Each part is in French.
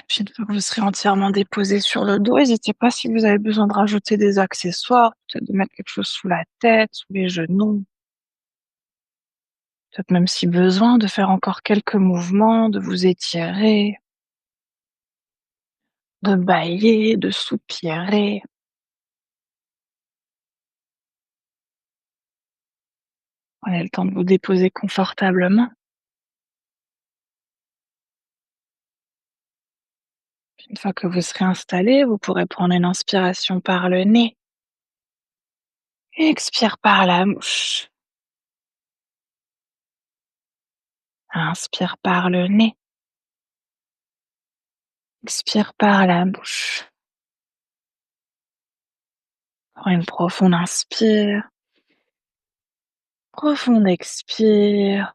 Puis une fois que vous serez entièrement déposé sur le dos, n'hésitez pas si vous avez besoin de rajouter des accessoires, peut-être de mettre quelque chose sous la tête, sous les genoux, peut-être même si besoin de faire encore quelques mouvements, de vous étirer, de bâiller, de soupirer. Prenez le temps de vous déposer confortablement. Une fois que vous serez installé, vous pourrez prendre une inspiration par le nez. Expire par la bouche. Inspire par le nez. Expire par la bouche. Prends une profonde inspire. Profonde expire.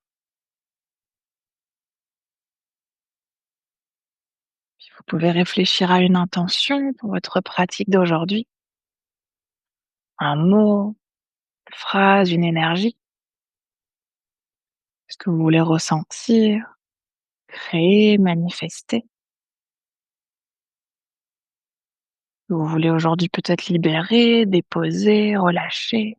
Puis vous pouvez réfléchir à une intention pour votre pratique d'aujourd'hui. Un mot, une phrase, une énergie. Ce que vous voulez ressentir, créer, manifester. Que vous voulez aujourd'hui peut-être libérer, déposer, relâcher.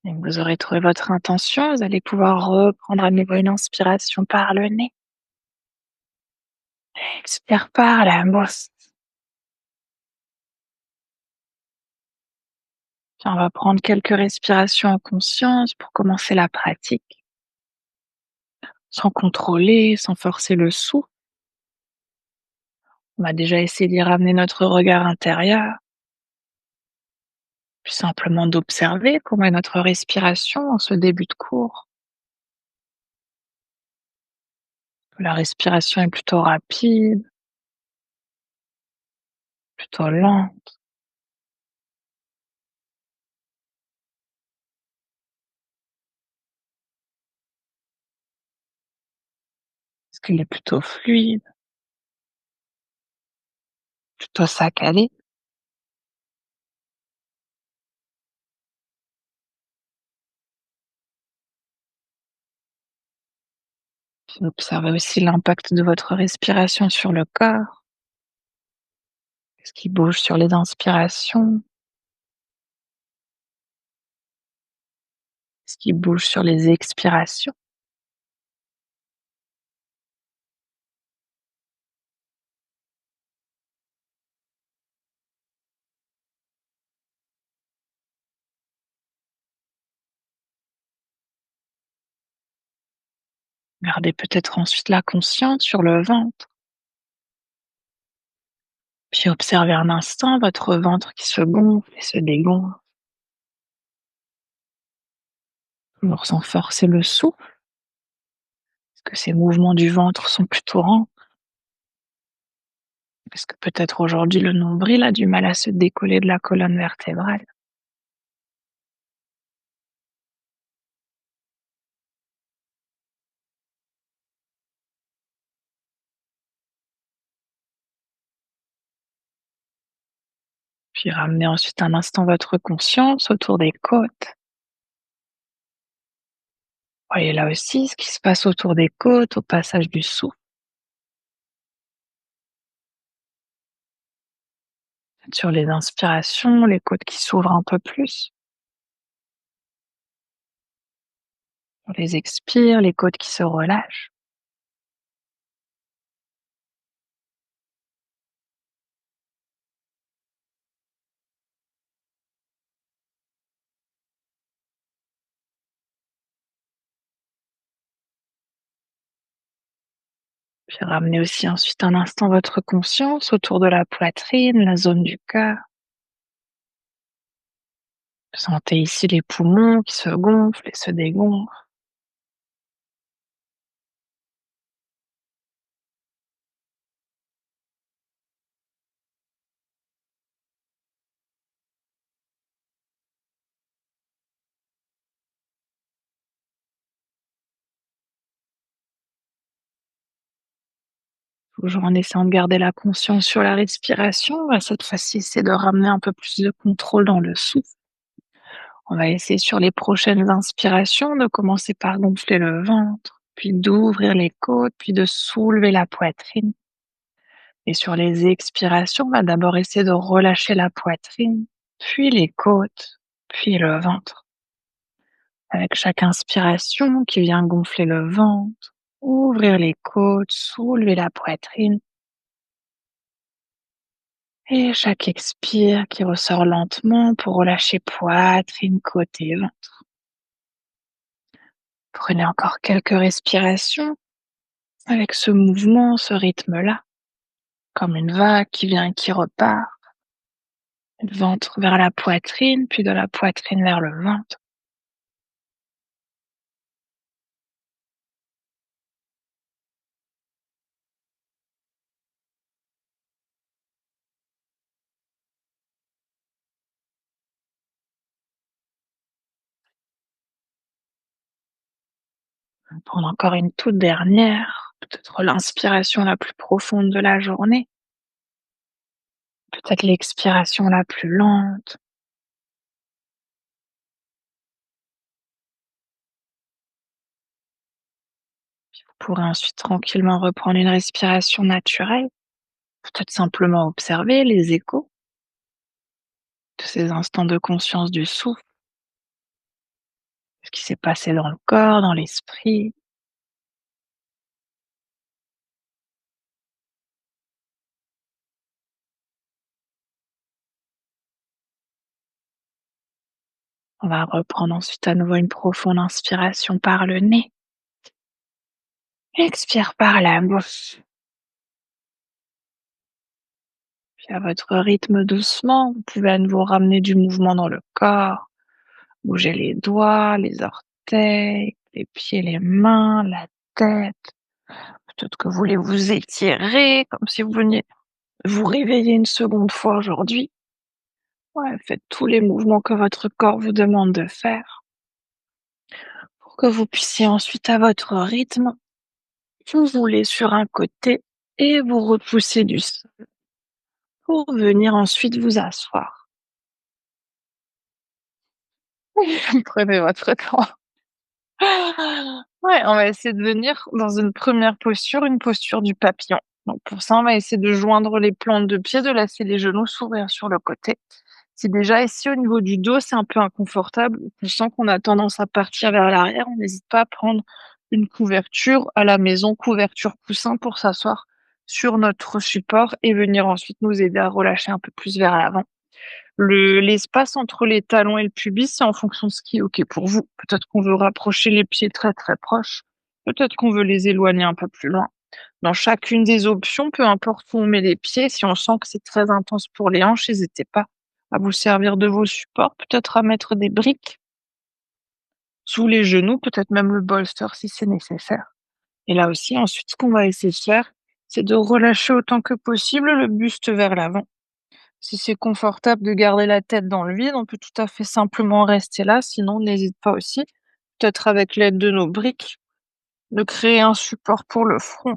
Et que vous aurez trouvé votre intention, vous allez pouvoir reprendre à nouveau une inspiration par le nez. Expire par la bouche. Puis on va prendre quelques respirations en conscience pour commencer la pratique, sans contrôler, sans forcer le souffle. On va déjà essayer d'y ramener notre regard intérieur, puis simplement d'observer comment est notre respiration en ce début de cours. La respiration est plutôt rapide, plutôt lente. Est-ce qu'elle est plutôt fluide, plutôt saccadée? Puis observez aussi l'impact de votre respiration sur le corps. Est-ce qu'il bouge sur les inspirations? Est-ce qu'il bouge sur les expirations? Gardez peut-être ensuite la conscience sur le ventre. Puis observez un instant votre ventre qui se gonfle et se dégonfle, toujours sans forcer le souffle. Est-ce que ces mouvements du ventre sont plutôt lents? Est-ce que peut-être aujourd'hui le nombril a du mal à se décoller de la colonne vertébrale? Puis ramenez ensuite un instant votre conscience autour des côtes. Voyez là aussi ce qui se passe autour des côtes au passage du souffle. Sur les inspirations, les côtes qui s'ouvrent un peu plus. Sur les expires, les côtes qui se relâchent. Puis ramenez aussi ensuite un instant votre conscience autour de la poitrine, la zone du cœur. Sentez ici les poumons qui se gonflent et se dégonflent. Toujours en essayant de garder la conscience sur la respiration, cette fois-ci, c'est de ramener un peu plus de contrôle dans le souffle. On va essayer sur les prochaines inspirations de commencer par gonfler le ventre, puis d'ouvrir les côtes, puis de soulever la poitrine. Et sur les expirations, on va d'abord essayer de relâcher la poitrine, puis les côtes, puis le ventre. Avec chaque inspiration qui vient gonfler le ventre, ouvrir les côtes, soulever la poitrine. Et chaque expire qui ressort lentement pour relâcher poitrine, côte et ventre. Prenez encore quelques respirations avec ce mouvement, ce rythme-là, comme une vague qui vient et qui repart. Le ventre vers la poitrine, puis de la poitrine vers le ventre. Prendre encore une toute dernière, peut-être l'inspiration la plus profonde de la journée, peut-être l'expiration la plus lente. Vous pourrez ensuite tranquillement reprendre une respiration naturelle, peut-être simplement observer les échos de ces instants de conscience du souffle, ce qui s'est passé dans le corps, dans l'esprit. On va reprendre ensuite à nouveau une profonde inspiration par le nez. Expire par la bouche. Puis à votre rythme doucement, vous pouvez à nouveau ramener du mouvement dans le corps. Bouger les doigts, les orteils, les pieds, les mains, la tête. Peut-être que vous voulez vous étirer, comme si vous veniez vous réveiller une seconde fois aujourd'hui. Ouais, faites tous les mouvements que votre corps vous demande de faire pour que vous puissiez ensuite, à votre rythme, vous rouler sur un côté et vous repousser du sol pour venir ensuite vous asseoir. Prenez votre temps. Ouais, on va essayer de venir dans une première posture, une posture du papillon. Donc pour ça, on va essayer de joindre les plantes de pied, de laisser les genoux s'ouvrir sur le côté. Si déjà ici au niveau du dos, c'est un peu inconfortable, on sent qu'on a tendance à partir vers l'arrière, on n'hésite pas à prendre une couverture à la maison, couverture coussin pour s'asseoir sur notre support et venir ensuite nous aider à relâcher un peu plus vers l'avant. L'espace entre les talons et le pubis, c'est en fonction de ce qui est OK pour vous. Peut-être qu'on veut rapprocher les pieds très, très proches, peut-être qu'on veut les éloigner un peu plus loin. Dans chacune des options, peu importe où on met les pieds, si on sent que c'est très intense pour les hanches, n'hésitez pas à vous servir de vos supports, peut-être à mettre des briques sous les genoux, peut-être même le bolster si c'est nécessaire. Et là aussi, ensuite, ce qu'on va essayer de faire, c'est de relâcher autant que possible le buste vers l'avant. Si c'est confortable de garder la tête dans le vide, on peut tout à fait simplement rester là, sinon on n'hésite pas aussi, peut-être avec l'aide de nos briques, de créer un support pour le front.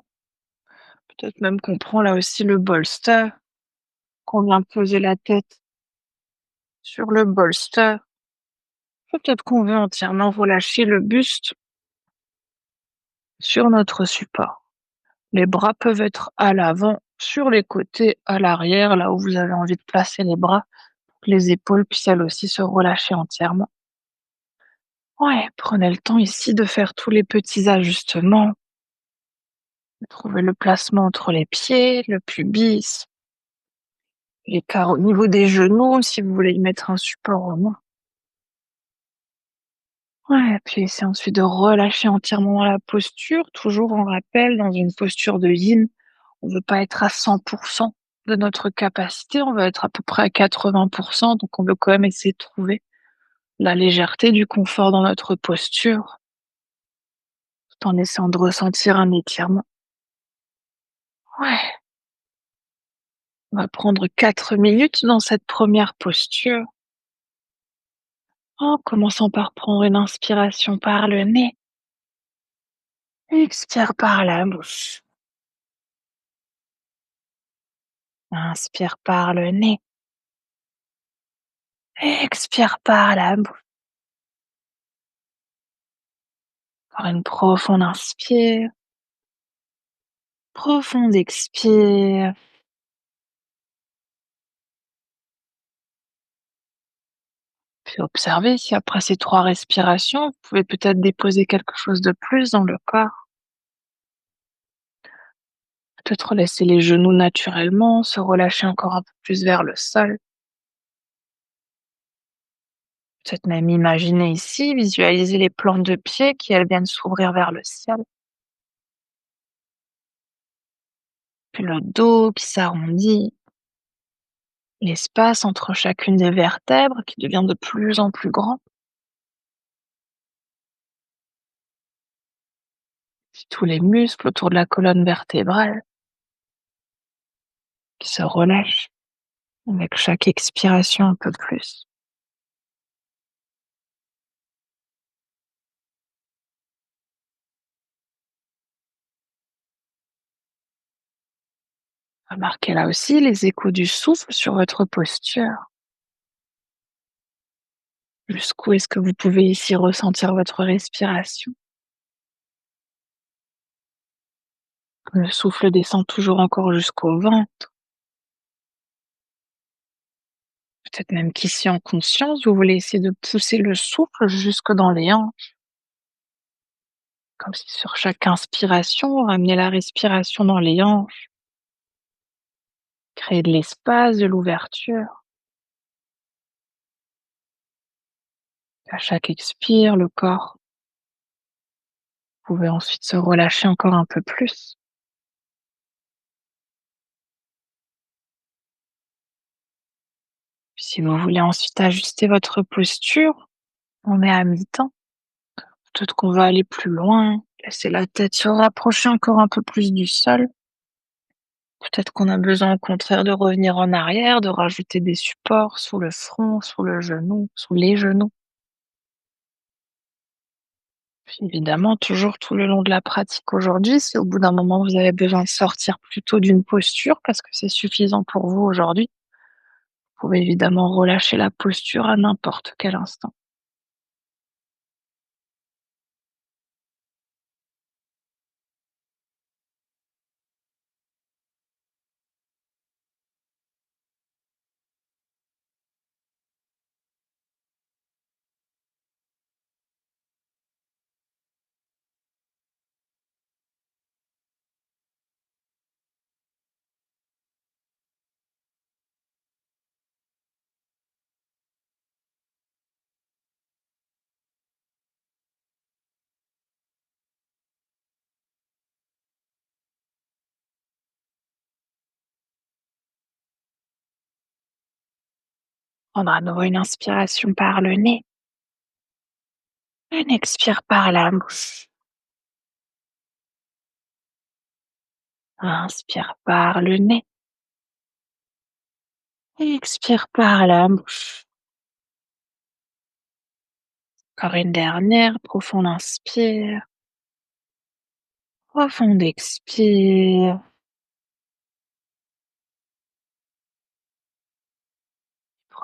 Peut-être même qu'on prend là aussi le bolster, qu'on vient poser la tête sur le bolster. Peut-être qu'on veut entièrement relâcher le buste sur notre support. Les bras peuvent être à l'avant, sur les côtés, à l'arrière, là où vous avez envie de placer les bras, pour que les épaules puissent elles aussi se relâcher entièrement. Ouais, prenez le temps ici de faire tous les petits ajustements, de trouver le placement entre les pieds, le pubis, l'écart au niveau des genoux, si vous voulez y mettre un support au moins. Ouais, puis c'est ensuite de relâcher entièrement la posture, toujours en rappel, dans une posture de yin. On veut pas être à 100% de notre capacité, on veut être à peu près à 80%, donc on veut quand même essayer de trouver la légèreté, du confort dans notre posture, tout en essayant de ressentir un étirement. Ouais. On va prendre 4 minutes dans cette première posture, en commençant par prendre une inspiration par le nez, expire par la bouche. Inspire par le nez. Expire par la bouche. Encore une profonde inspire. Profonde expire. Puis observez si après ces 3 respirations, vous pouvez peut-être déposer quelque chose de plus dans le corps. Peut-être laisser les genoux naturellement, se relâcher encore un peu plus vers le sol. Peut-être même imaginer ici, visualiser les plantes de pied qui, elles, viennent s'ouvrir vers le ciel. Puis le dos qui s'arrondit, l'espace entre chacune des vertèbres qui devient de plus en plus grand. Puis tous les muscles autour de la colonne vertébrale qui se relâchent avec chaque expiration un peu plus. Remarquez là aussi les échos du souffle sur votre posture. Jusqu'où est-ce que vous pouvez ici ressentir votre respiration? Le souffle descend toujours encore jusqu'au ventre. Peut-être même qu'ici, en conscience, vous voulez essayer de pousser le souffle jusque dans les hanches. Comme si sur chaque inspiration, vous ramenez la respiration dans les hanches. Créer de l'espace, de l'ouverture. À chaque expire, le corps. Vous pouvez ensuite se relâcher encore un peu plus. Puis si vous voulez ensuite ajuster votre posture, on est à mi-temps. Peut-être qu'on va aller plus loin, laisser la tête se rapprocher encore un peu plus du sol. Peut-être qu'on a besoin au contraire de revenir en arrière, de rajouter des supports sous le front, sous le genou, sous les genoux. Puis évidemment, toujours tout le long de la pratique aujourd'hui, si au bout d'un moment vous avez besoin de sortir plutôt d'une posture parce que c'est suffisant pour vous aujourd'hui, vous pouvez évidemment relâcher la posture à n'importe quel instant. Prendre à nouveau une inspiration par le nez, une expire par la bouche. Inspire par le nez, expire par la bouche. Encore une dernière, profonde inspire, profonde expire.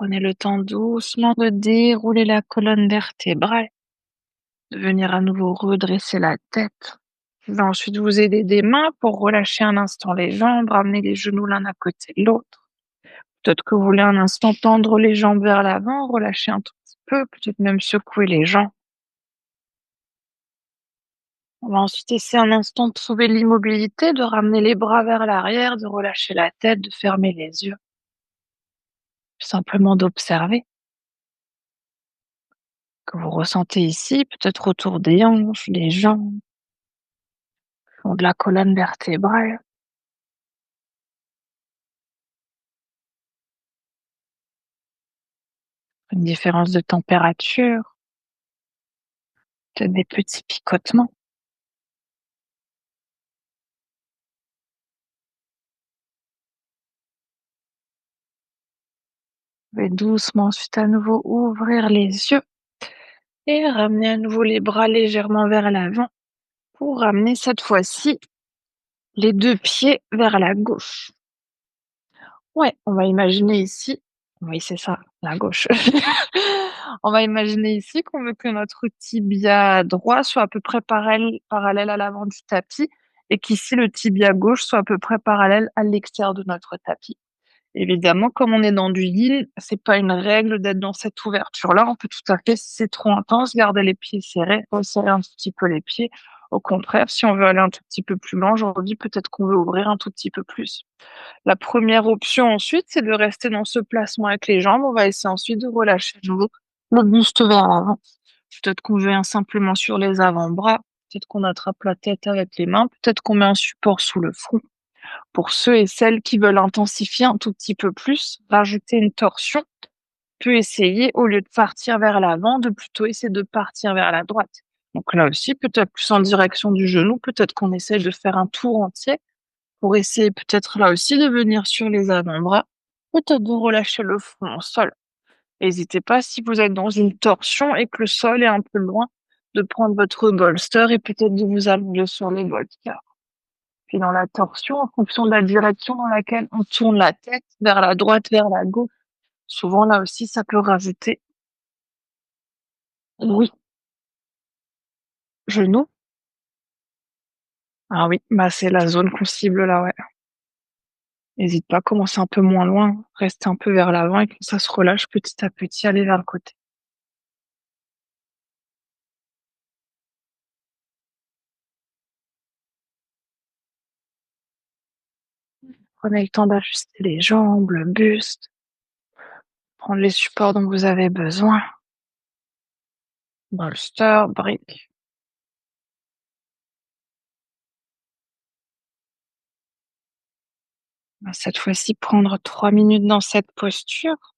Prenez le temps doucement de dérouler la colonne vertébrale, de venir à nouveau redresser la tête. Je vais ensuite vous aider des mains pour relâcher un instant les jambes, ramener les genoux l'un à côté de l'autre. Peut-être que vous voulez un instant tendre les jambes vers l'avant, relâcher un tout petit peu, peut-être même secouer les jambes. On va ensuite essayer un instant de trouver l'immobilité, de ramener les bras vers l'arrière, de relâcher la tête, de fermer les yeux. Simplement d'observer que vous ressentez ici, peut-être autour des hanches, des jambes, le fond de la colonne vertébrale. Une différence de température, peut-être des petits picotements. Vous pouvez doucement ensuite à nouveau ouvrir les yeux et ramener à nouveau les bras légèrement vers l'avant pour ramener cette fois-ci les 2 pieds vers la gauche. Ouais, on va imaginer ici oui, c'est ça, la gauche. On va imaginer ici qu'on veut que notre tibia droit soit à peu près parallèle à l'avant du tapis et qu'ici le tibia gauche soit à peu près parallèle à l'extérieur de notre tapis. Évidemment, comme on est dans du yin, c'est pas une règle d'être dans cette ouverture-là. On peut tout à fait, si c'est trop intense, garder les pieds serrés, resserrer un tout petit peu les pieds. Au contraire, si on veut aller un tout petit peu plus loin aujourd'hui, peut-être qu'on veut ouvrir un tout petit peu plus. La première option ensuite, c'est de rester dans ce placement avec les jambes. On va essayer ensuite de relâcher à nouveau le buste vers l'avant. Peut-être qu'on vient simplement sur les avant-bras, peut-être qu'on attrape la tête avec les mains, peut-être qu'on met un support sous le front. Pour ceux et celles qui veulent intensifier un tout petit peu plus, rajouter une torsion, peut essayer, au lieu de partir vers l'avant, de plutôt essayer de partir vers la droite. Donc là aussi, peut-être plus en direction du genou, peut-être qu'on essaie de faire un tour entier pour essayer peut-être là aussi de venir sur les avant-bras, peut-être de relâcher le front au sol. N'hésitez pas, si vous êtes dans une torsion et que le sol est un peu loin, de prendre votre bolster et peut-être de vous allonger sur les bolsters. Puis dans la torsion, en fonction de la direction dans laquelle on tourne la tête, vers la droite, vers la gauche, souvent là aussi ça peut rajouter oui, genou. Ah oui, bah, c'est la zone qu'on cible là, ouais. Hésite pas, commencer un peu moins loin, rester un peu vers l'avant et quand ça se relâche petit à petit, aller vers le côté. Prenez le temps d'ajuster les jambes, le buste, prendre les supports dont vous avez besoin, bolster, briques. Bah, cette fois-ci, prendre 3 minutes dans cette posture.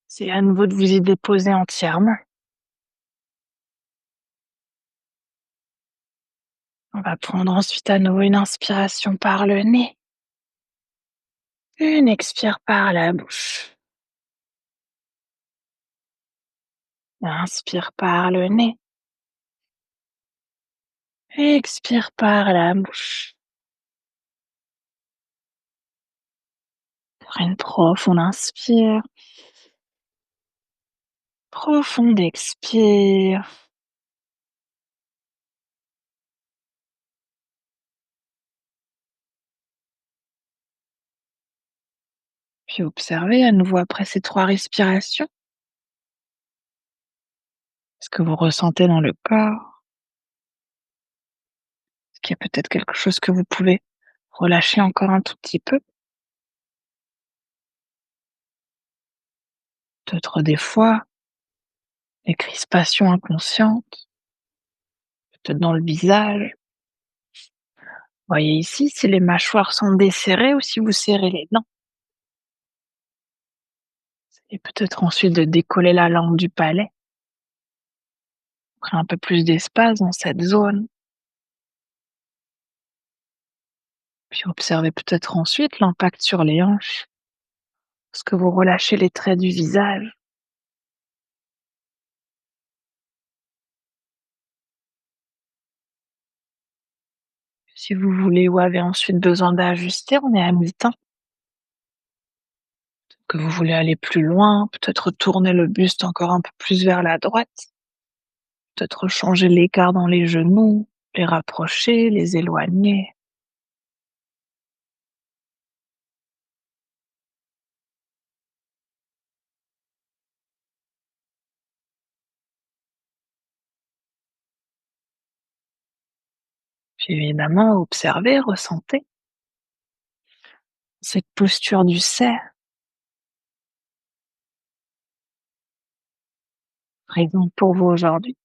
C'est à nouveau de vous y déposer entièrement. On va prendre ensuite à nouveau une inspiration par le nez, une expire par la bouche. Inspire par le nez, expire par la bouche. Pour une profonde inspire, profonde expire. Puis observez à nouveau après ces 3 respirations ce que vous ressentez dans le corps. Est-ce qu'il y a peut-être quelque chose que vous pouvez relâcher encore un tout petit peu? Peut-être des fois, des crispations inconscientes, peut-être dans le visage. Voyez ici si les mâchoires sont desserrées ou si vous serrez les dents. Et peut-être ensuite de décoller la langue du palais. Créer un peu plus d'espace dans cette zone. Puis observez peut-être ensuite l'impact sur les hanches. Est-ce que vous relâchez les traits du visage? Si vous voulez ou avez ensuite besoin d'ajuster, on est à mi-temps. Que vous voulez aller plus loin, peut-être tourner le buste encore un peu plus vers la droite, peut-être changer l'écart dans les genoux, les rapprocher, les éloigner. Puis évidemment, observez, ressentez cette posture du cerf, présente pour vous aujourd'hui.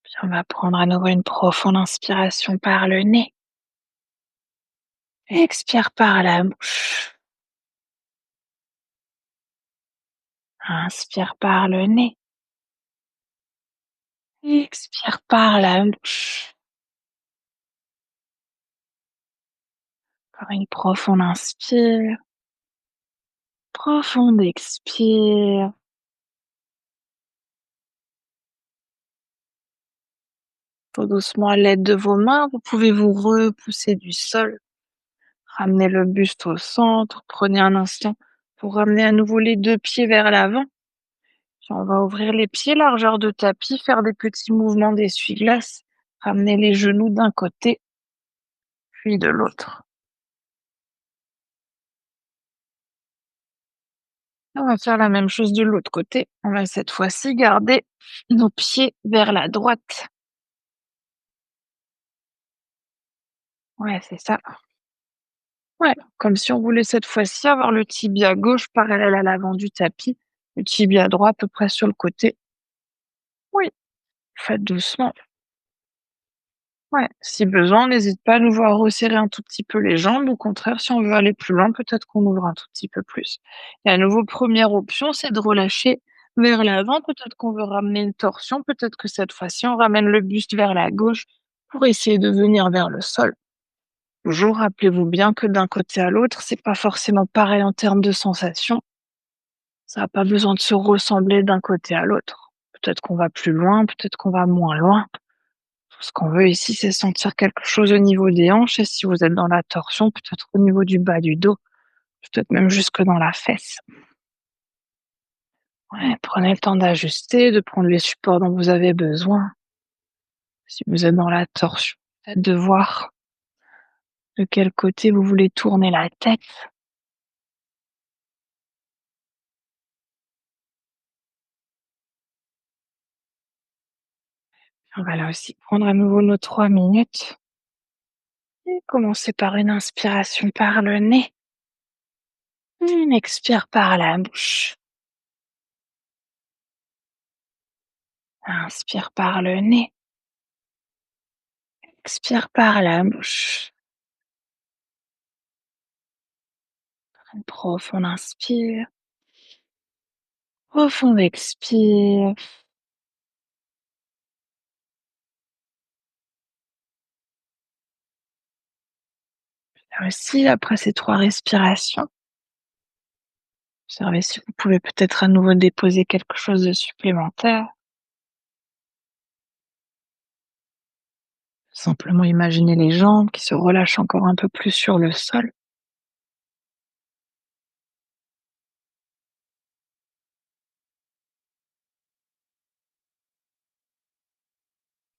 Puis on va prendre à nouveau une profonde inspiration par le nez. Expire par la bouche. Inspire par le nez. Expire par la bouche. Encore une profonde inspire, profonde expire. Tout doucement, à l'aide de vos mains, vous pouvez vous repousser du sol, ramener le buste au centre, prenez un instant pour ramener à nouveau les 2 pieds vers l'avant. Puis on va ouvrir les pieds, largeur de tapis, faire des petits mouvements d'essuie-glace, ramener les genoux d'un côté, puis de l'autre. On va faire la même chose de l'autre côté. On va cette fois-ci garder nos pieds vers la droite. Ouais, c'est ça. Ouais, comme si on voulait cette fois-ci avoir le tibia gauche parallèle à l'avant du tapis, le tibia droit à peu près sur le côté. Oui, faites doucement. Ouais, si besoin, on n'hésite pas à nous voir resserrer un tout petit peu les jambes. Au contraire, si on veut aller plus loin, peut-être qu'on ouvre un tout petit peu plus. Et à nouveau, première option, c'est de relâcher vers l'avant. Peut-être qu'on veut ramener une torsion. Peut-être que cette fois-ci, on ramène le buste vers la gauche pour essayer de venir vers le sol. Toujours, rappelez-vous bien que d'un côté à l'autre, c'est pas forcément pareil en termes de sensation. Ça n'a pas besoin de se ressembler d'un côté à l'autre. Peut-être qu'on va plus loin, peut-être qu'on va moins loin. Tout ce qu'on veut ici, c'est sentir quelque chose au niveau des hanches et si vous êtes dans la torsion, peut-être au niveau du bas du dos, peut-être même jusque dans la fesse. Ouais, prenez le temps d'ajuster, de prendre les supports dont vous avez besoin. Si vous êtes dans la torsion, peut-être de voir de quel côté vous voulez tourner la tête. On va là aussi prendre à nouveau nos 3 minutes et commencer par une inspiration par le nez, une expire par la bouche. Inspire par le nez, expire par la bouche. Une profonde inspire, profonde expire. Là aussi, après ces 3 respirations, observez si vous pouvez peut-être à nouveau déposer quelque chose de supplémentaire. Simplement imaginer les jambes qui se relâchent encore un peu plus sur le sol.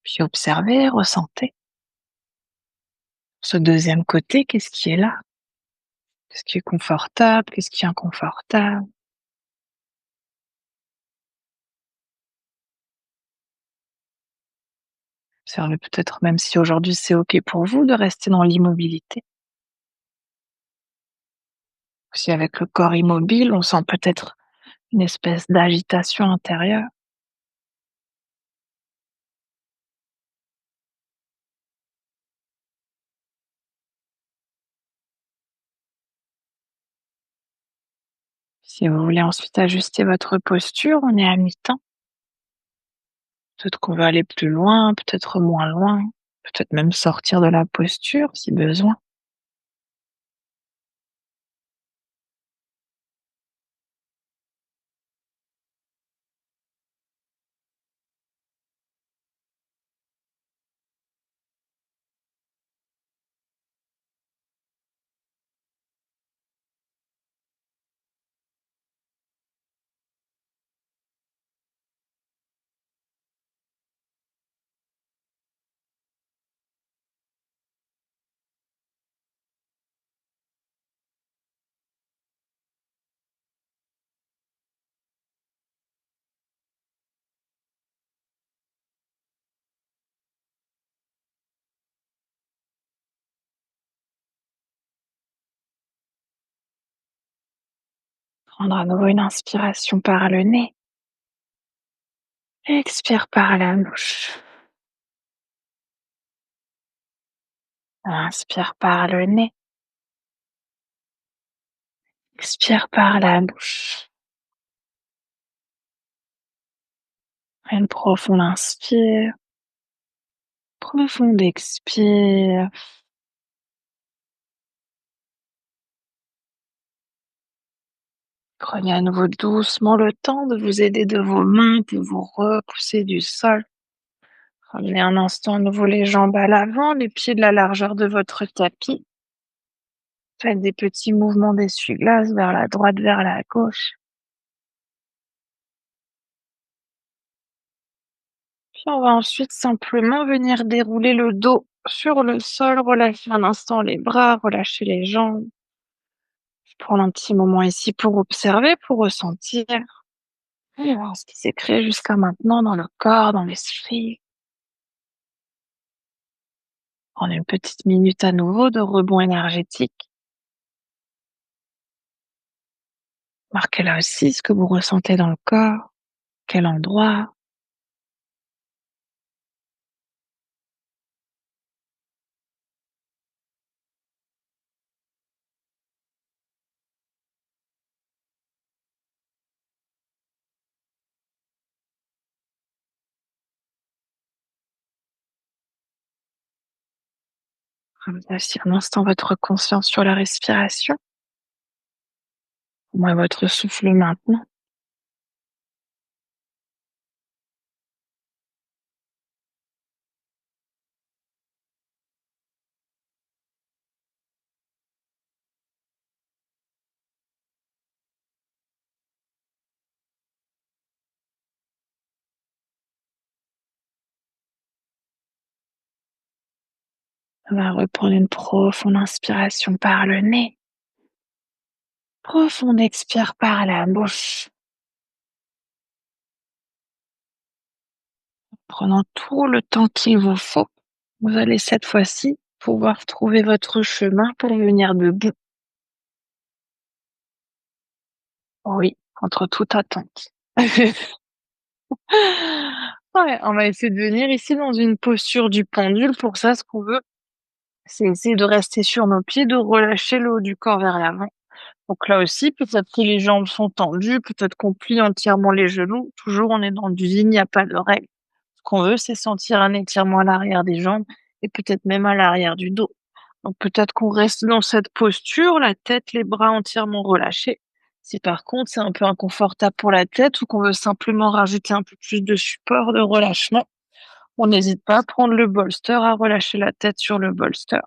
Puis observez, ressentez. Ce deuxième côté, qu'est-ce qui est là? Qu'est-ce qui est confortable? Qu'est-ce qui est inconfortable? Observez peut-être même si aujourd'hui c'est OK pour vous de rester dans l'immobilité. Si avec le corps immobile, on sent peut-être une espèce d'agitation intérieure. Si vous voulez ensuite ajuster votre posture, on est à mi-temps. Peut-être qu'on veut aller plus loin, peut-être moins loin, peut-être même sortir de la posture si besoin. Prendre à nouveau une inspiration par le nez. Expire par la bouche. Inspire par le nez. Expire par la bouche. Une profonde inspire. Profonde expire. Prenez à nouveau doucement le temps de vous aider de vos mains pour vous repousser du sol. Ramenez un instant à nouveau les jambes à l'avant, les pieds de la largeur de votre tapis. Faites des petits mouvements d'essuie-glace vers la droite, vers la gauche. Puis on va ensuite simplement venir dérouler le dos sur le sol, relâcher un instant les bras, relâcher les jambes. Prendre un petit moment ici pour observer, pour ressentir et voir ce qui s'est créé jusqu'à maintenant dans le corps, dans l'esprit. Prendre une petite minute à nouveau de rebond énergétique. Marquez là aussi ce que vous ressentez dans le corps, quel endroit. Ramenez aussi un instant votre conscience sur la respiration. Au moins votre souffle maintenant. On va reprendre une profonde inspiration par le nez. Profonde expire par la bouche. Prenant tout le temps qu'il vous faut, vous allez cette fois-ci pouvoir trouver votre chemin pour venir debout. Oui, contre toute attente. Ouais, on va essayer de venir ici dans une posture du pendule. Pour ça, ce qu'on veut, c'est essayer de rester sur nos pieds, de relâcher le haut du corps vers l'avant. Donc là aussi, peut-être que les jambes sont tendues, peut-être qu'on plie entièrement les genoux. Toujours, on est dans du yin, il n'y a pas de règle. Ce qu'on veut, c'est sentir un étirement à l'arrière des jambes et peut-être même à l'arrière du dos. Donc peut-être qu'on reste dans cette posture, la tête, les bras entièrement relâchés. Si par contre c'est un peu inconfortable pour la tête ou qu'on veut simplement rajouter un peu plus de support, de relâchement, on n'hésite pas à prendre le bolster, à relâcher la tête sur le bolster.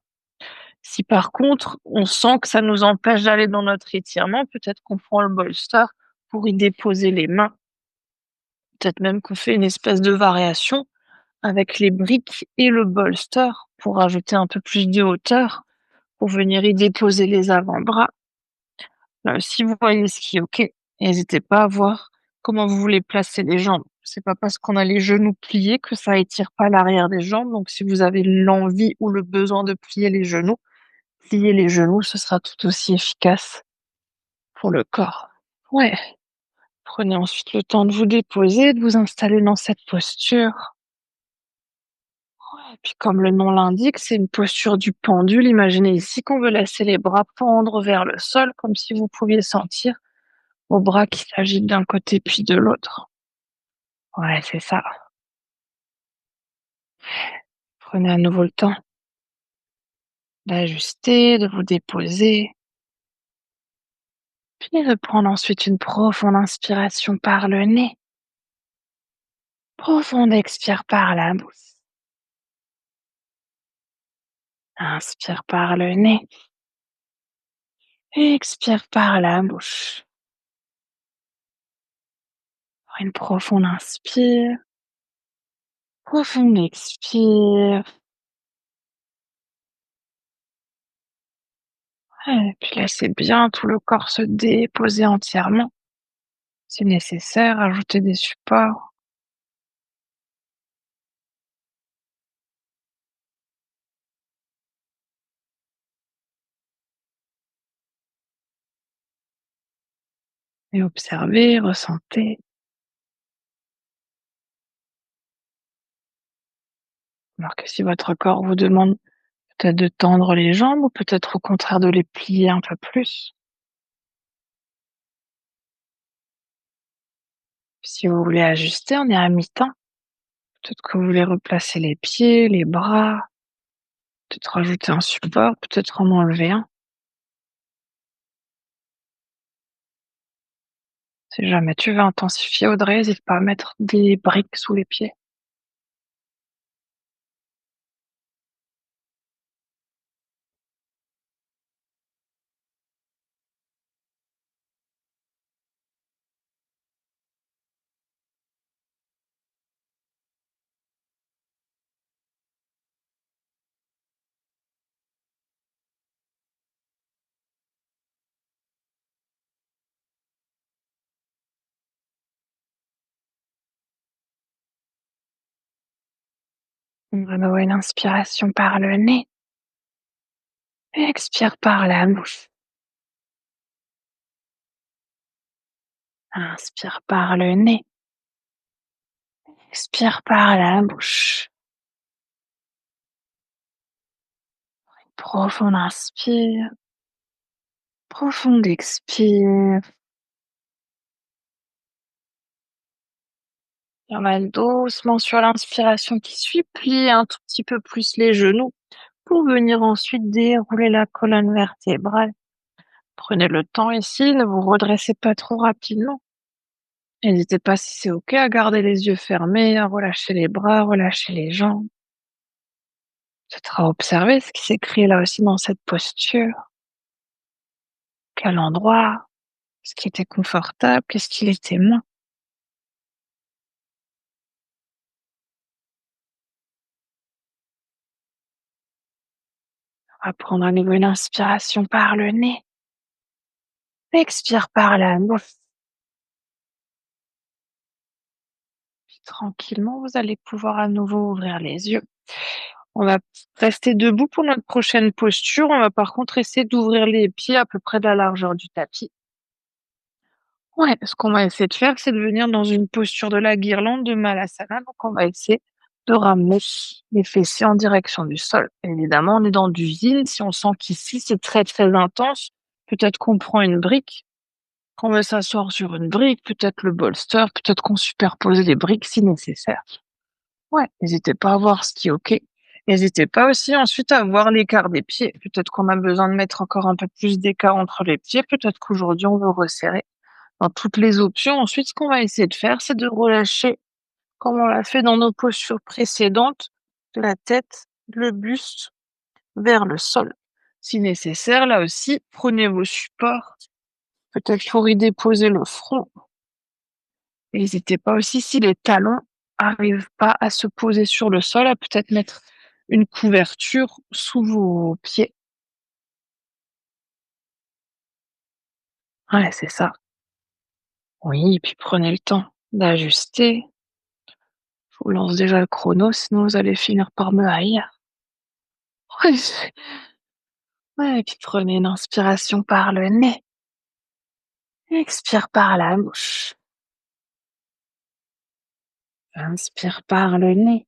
Si par contre on sent que ça nous empêche d'aller dans notre étirement, peut-être qu'on prend le bolster pour y déposer les mains. Peut-être même qu'on fait une espèce de variation avec les briques et le bolster pour rajouter un peu plus de hauteur, pour venir y déposer les avant-bras. Si vous voyez ce qui est OK, n'hésitez pas à voir comment vous voulez placer les jambes. C'est pas parce qu'on a les genoux pliés que ça étire pas l'arrière des jambes, donc si vous avez l'envie ou le besoin de plier les genoux, ce sera tout aussi efficace pour le corps. Ouais. Prenez ensuite le temps de vous déposer, de vous installer dans cette posture. Et puis comme le nom l'indique, c'est une posture du pendule. Imaginez ici qu'on veut laisser les bras pendre vers le sol, comme si vous pouviez sentir vos bras qui s'agitent d'un côté puis de l'autre. Ouais, c'est ça. Prenez à nouveau le temps d'ajuster, de vous déposer, puis de prendre ensuite une profonde inspiration par le nez. Profonde expire par la bouche. Inspire par le nez. Expire par la bouche. Une profonde inspire. Profonde expire. Et puis laissez bien tout le corps se déposer entièrement. Si nécessaire, ajoutez des supports. Et observez, ressentez. Alors que si votre corps vous demande peut-être de tendre les jambes ou peut-être au contraire de les plier un peu plus. Si vous voulez ajuster, on est à mi-temps. Peut-être que vous voulez replacer les pieds, les bras, peut-être rajouter un support, peut-être en enlever un. Si jamais tu veux intensifier, Audrey, hésite pas à mettre des briques sous les pieds. On va nouer une inspiration par le nez. Expire par la bouche. Inspire par le nez. Expire par la bouche. Profonde inspire. Profonde expire. Pas mal doucement sur l'inspiration qui suit, pliez un tout petit peu plus les genoux pour venir ensuite dérouler la colonne vertébrale. Prenez le temps ici, ne vous redressez pas trop rapidement. N'hésitez pas, si c'est OK, à garder les yeux fermés, à relâcher les bras, relâcher les jambes. Peut-être à observer ce qui s'est créé là aussi dans cette posture. Quel endroit? Ce qui était confortable? Qu'est-ce qui l'était moins? On va prendre à nouveau une inspiration par le nez. Expire par la bouche. Puis tranquillement, vous allez pouvoir à nouveau ouvrir les yeux. On va rester debout pour notre prochaine posture. On va par contre essayer d'ouvrir les pieds à peu près de la largeur du tapis. Ouais, ce qu'on va essayer de faire, c'est de venir dans une posture de la guirlande de Malasana. Donc, on va essayer de ramener les fessiers en direction du sol. Évidemment, on est dans du yin. Si on sent qu'ici, c'est très, très intense, peut-être qu'on prend une brique, qu'on veut s'asseoir sur une brique, peut-être le bolster, peut-être qu'on superpose les briques si nécessaire. Ouais, n'hésitez pas à voir ce qui est OK. N'hésitez pas aussi ensuite à voir l'écart des pieds. Peut-être qu'on a besoin de mettre encore un peu plus d'écart entre les pieds. Peut-être qu'aujourd'hui, on veut resserrer. Dans toutes les options, ensuite, ce qu'on va essayer de faire, c'est de relâcher, comme on l'a fait dans nos postures précédentes, la tête, le buste vers le sol. Si nécessaire, là aussi, prenez vos supports, peut-être pour y déposer le front. N'hésitez pas aussi, si les talons arrivent pas à se poser sur le sol, à peut-être mettre une couverture sous vos pieds. Ouais, c'est ça. Oui, et puis prenez le temps d'ajuster. Je vous lance déjà le chrono, sinon vous allez finir par me haïr. Ouais, ouais, et puis prenez une inspiration par le nez. Expire par la bouche. Inspire par le nez.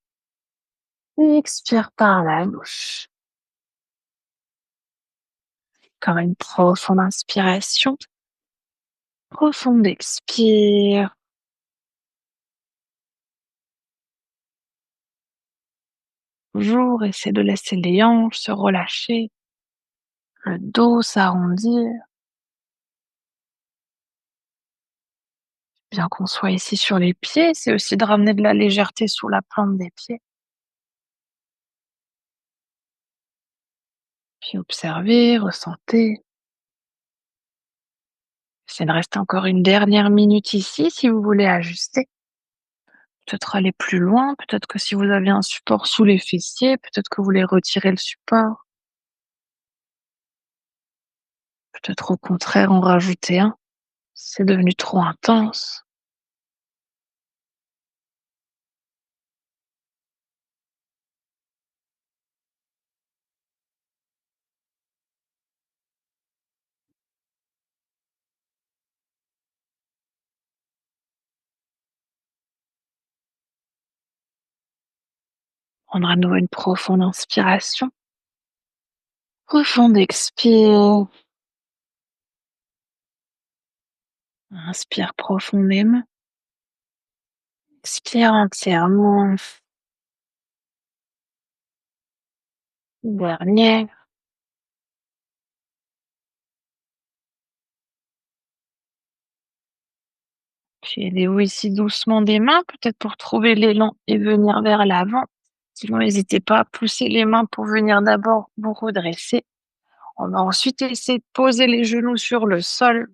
Expire par la bouche. Encore une profonde inspiration. Profonde expire. Toujours essaie de laisser les hanches se relâcher, le dos s'arrondir. Bien qu'on soit ici sur les pieds, c'est aussi de ramener de la légèreté sous la plante des pieds. Puis observez, ressentez. Essayez de rester encore une dernière minute ici si vous voulez ajuster. Peut-être aller plus loin, peut-être que si vous avez un support sous les fessiers, peut-être que vous voulez retirer le support. Peut-être au contraire en rajouter un. C'est devenu trop intense. Prendre à nouveau une profonde inspiration. Profonde expire. Inspire profondément. Expire entièrement. Dernière. Puis aidez-vous ici doucement des mains, peut-être pour trouver l'élan et venir vers l'avant. Sinon, n'hésitez pas à pousser les mains pour venir d'abord vous redresser. On va ensuite essayer de poser les genoux sur le sol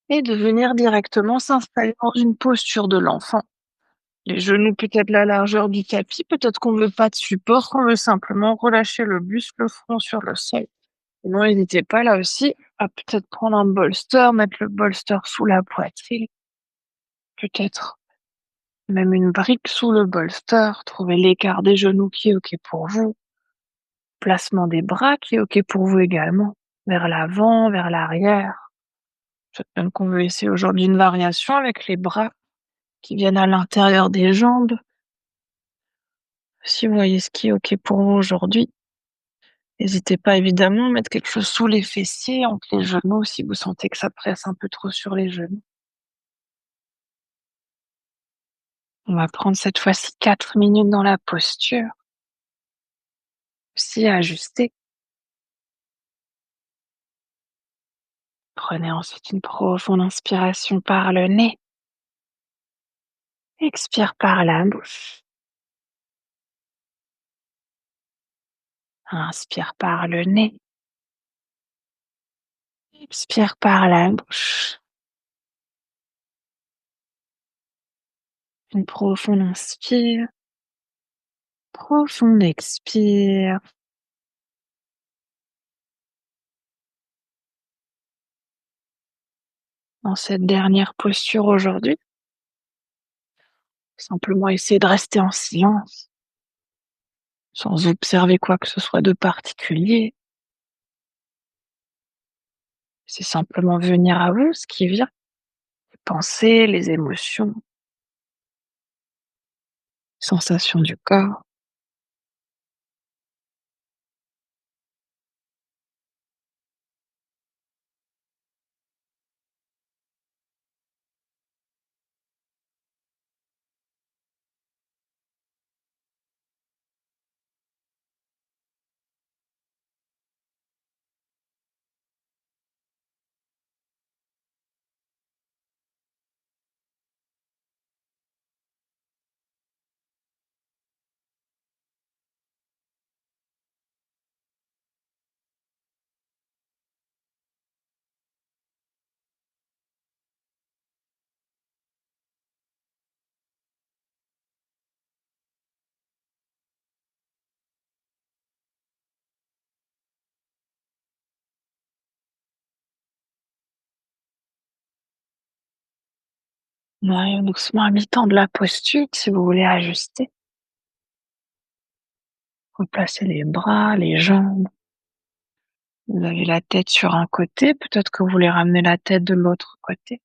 et de venir directement s'installer dans une posture de l'enfant. Les genoux peut-être la largeur du tapis, peut-être qu'on veut pas de support, qu'on veut simplement relâcher le buste, le front sur le sol. Sinon, n'hésitez pas là aussi à peut-être prendre un bolster, mettre le bolster sous la poitrine, peut-être même une brique sous le bolster, trouver l'écart des genoux qui est OK pour vous, placement des bras qui est OK pour vous également, vers l'avant, vers l'arrière. Peut-être même qu'on veut essayer aujourd'hui une variation avec les bras qui viennent à l'intérieur des jambes. Si vous voyez ce qui est OK pour vous aujourd'hui, n'hésitez pas évidemment à mettre quelque chose sous les fessiers, entre les genoux, si vous sentez que ça presse un peu trop sur les genoux. On va prendre cette fois-ci 4 minutes dans la posture, aussi ajustée. Prenez ensuite une profonde inspiration par le nez. Expire par la bouche. Inspire par le nez. Expire par la bouche. Une profonde inspire. Profonde expire. Dans cette dernière posture aujourd'hui, simplement essayer de rester en silence, sans observer quoi que ce soit de particulier. C'est simplement venir à vous, ce qui vient, les pensées, les émotions, sensations du corps. On arrive doucement à mi-temps de la posture, si vous voulez ajuster. Replacez les bras, les jambes. Vous avez la tête sur un côté, peut-être que vous voulez ramener la tête de l'autre côté.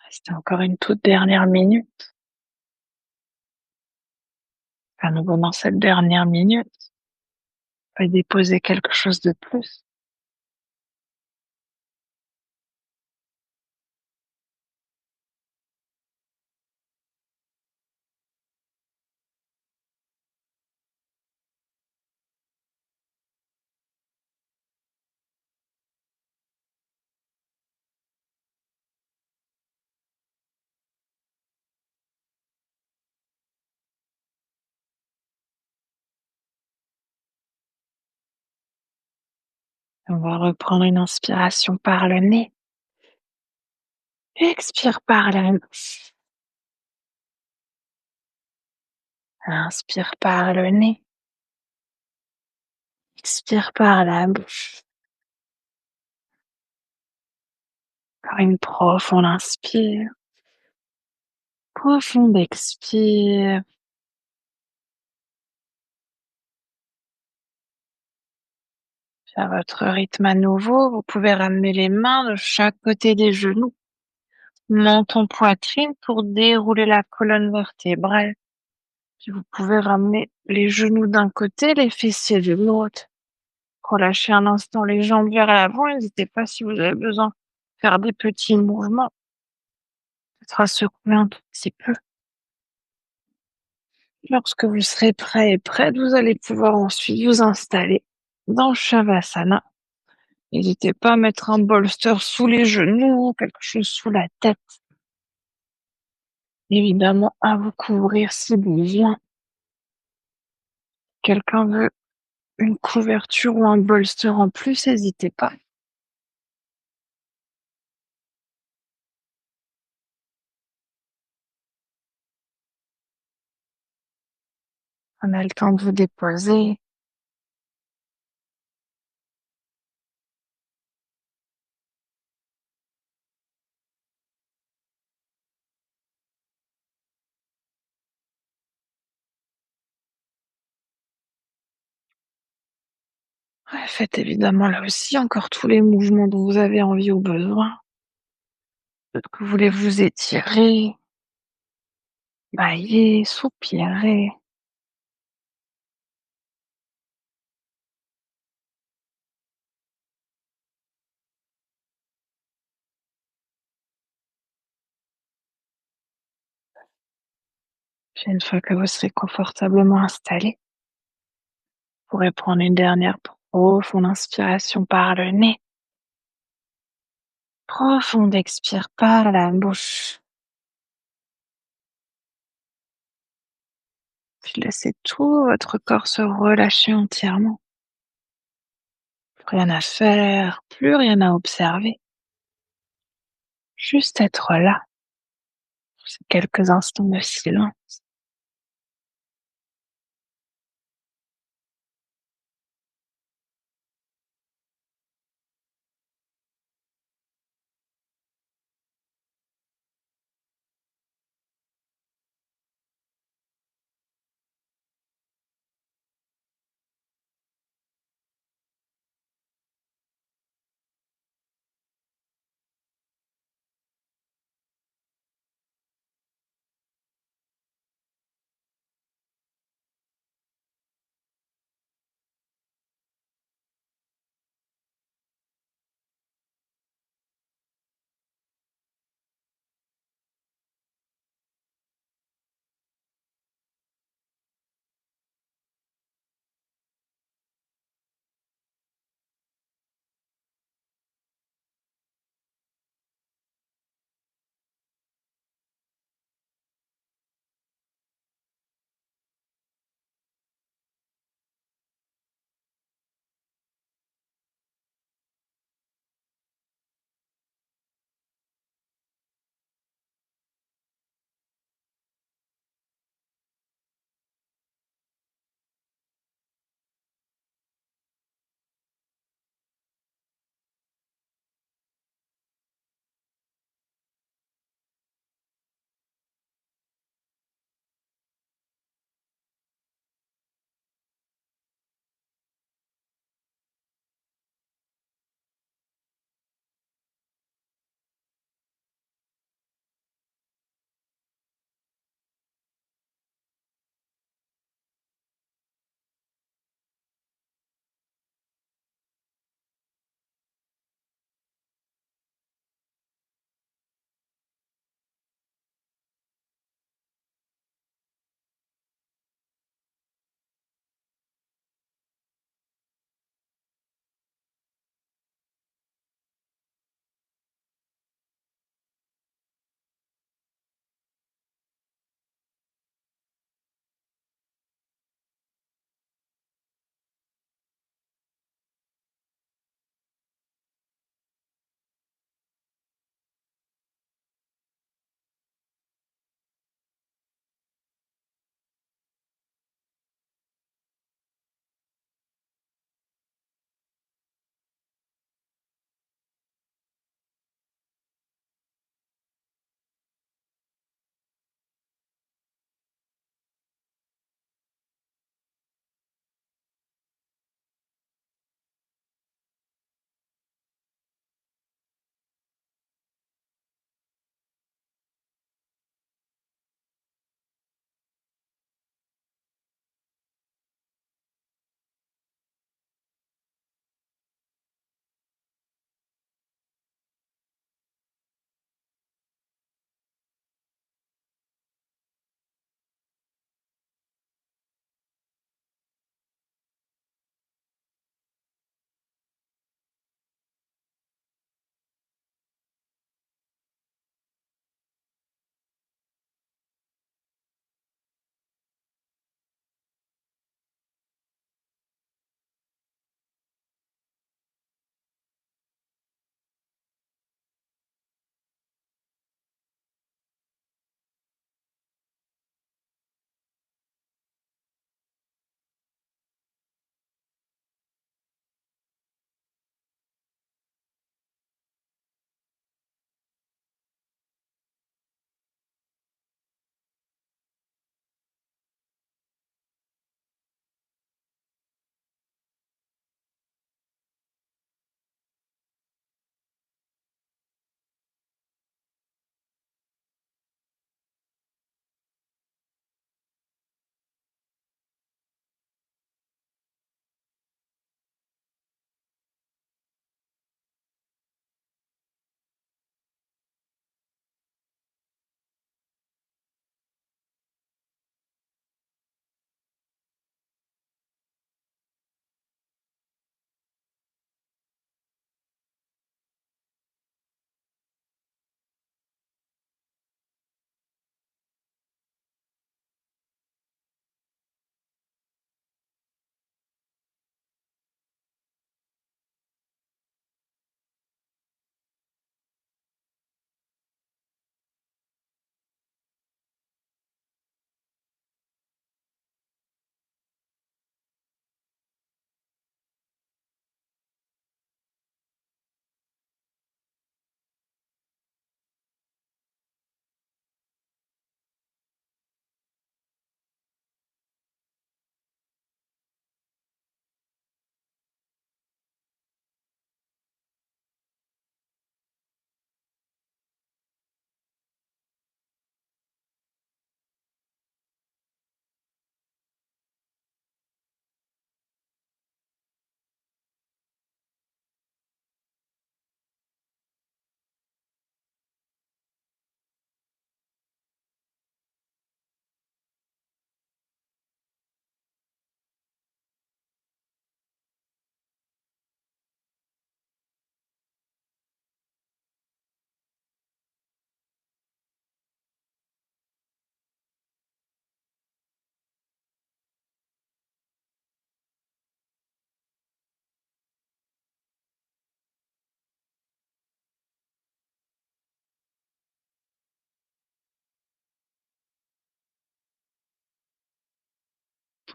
Restez encore une toute dernière minute. À nouveau dans cette dernière minute, vous pouvez déposer quelque chose de plus. On va reprendre une inspiration par le nez. Expire par la bouche. Inspire par le nez, expire par la bouche. Par une profonde inspire, profonde expire. Puis à votre rythme à nouveau, vous pouvez ramener les mains de chaque côté des genoux, menton poitrine pour dérouler la colonne vertébrale. Puis vous pouvez ramener les genoux d'un côté, les fessiers de l'autre. Relâchez un instant les jambes vers l'avant. N'hésitez pas si vous avez besoin de faire des petits mouvements. Peut-être à secouer un tout petit peu. Lorsque vous serez prêt et prête, vous allez pouvoir ensuite vous installer dans Shavasana. N'hésitez pas à mettre un bolster sous les genoux, quelque chose sous la tête. Évidemment, à vous couvrir si besoin. Quelqu'un veut une couverture ou un bolster en plus, n'hésitez pas. On a le temps de vous déposer. Ouais, faites évidemment là aussi encore tous les mouvements dont vous avez envie ou besoin. Peut-être que vous voulez vous étirer, bailler, soupirer. Puis une fois que vous serez confortablement installé, vous pourrez prendre une dernière profonde inspiration par le nez. Profonde expire par la bouche. Puis laissez tout votre corps se relâcher entièrement. Plus rien à faire, plus rien à observer. Juste être là, pour ces quelques instants de silence.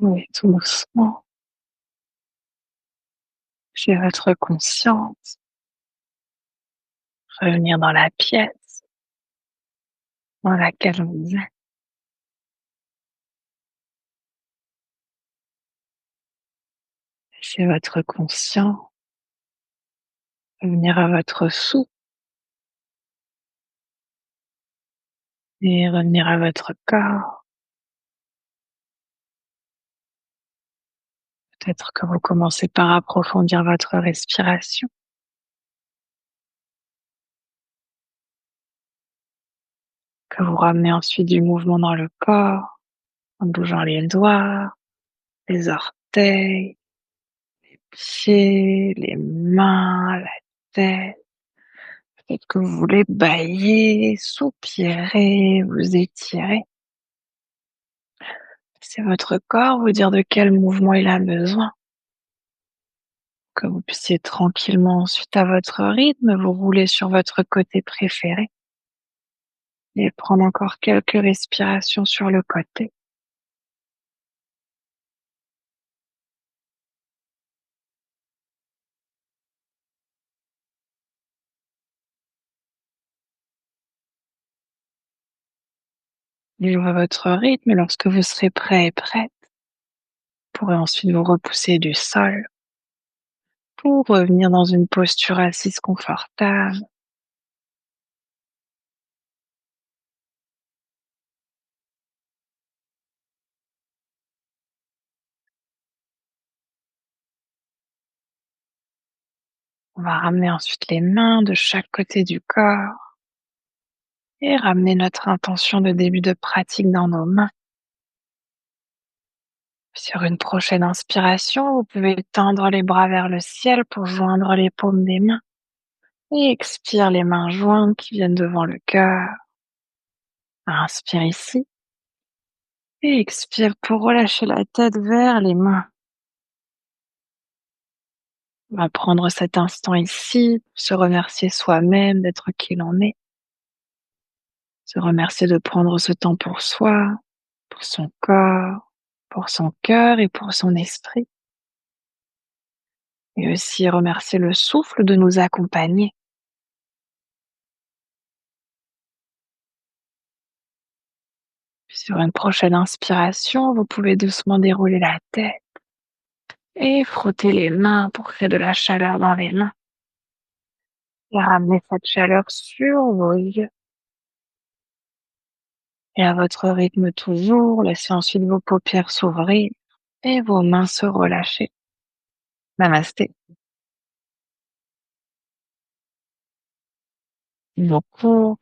Oui, tout doucement. Chez votre conscience, revenir dans la pièce dans laquelle vous êtes. Chez votre conscient, revenir à votre souffle et revenir à votre corps. Peut-être que vous commencez par approfondir votre respiration, que vous ramenez ensuite du mouvement dans le corps, en bougeant les doigts, les orteils, pieds, les mains, la tête. Peut-être que vous voulez bâiller, soupirer, vous étirer. C'est votre corps vous dire de quel mouvement il a besoin. Que vous puissiez tranquillement, ensuite à votre rythme, vous rouler sur votre côté préféré et prendre encore quelques respirations sur le côté. Vivre à votre rythme et lorsque vous serez prêt et prête, vous pourrez ensuite vous repousser du sol pour revenir dans une posture assise confortable. On va ramener ensuite les mains de chaque côté du corps et ramener notre intention de début de pratique dans nos mains. Sur une prochaine inspiration, vous pouvez tendre les bras vers le ciel pour joindre les paumes des mains. Et expire les mains jointes qui viennent devant le cœur. Inspire ici. Et expire pour relâcher la tête vers les mains. On va prendre cet instant ici pour se remercier soi-même d'être qui l'on est. Se remercier de prendre ce temps pour soi, pour son corps, pour son cœur et pour son esprit. Et aussi remercier le souffle de nous accompagner. Sur une prochaine inspiration, vous pouvez doucement dérouler la tête et frotter les mains pour créer de la chaleur dans les mains. Et ramener cette chaleur sur vos yeux. Et à votre rythme toujours, laissez ensuite vos paupières s'ouvrir et vos mains se relâcher. Namasté. Beaucoup.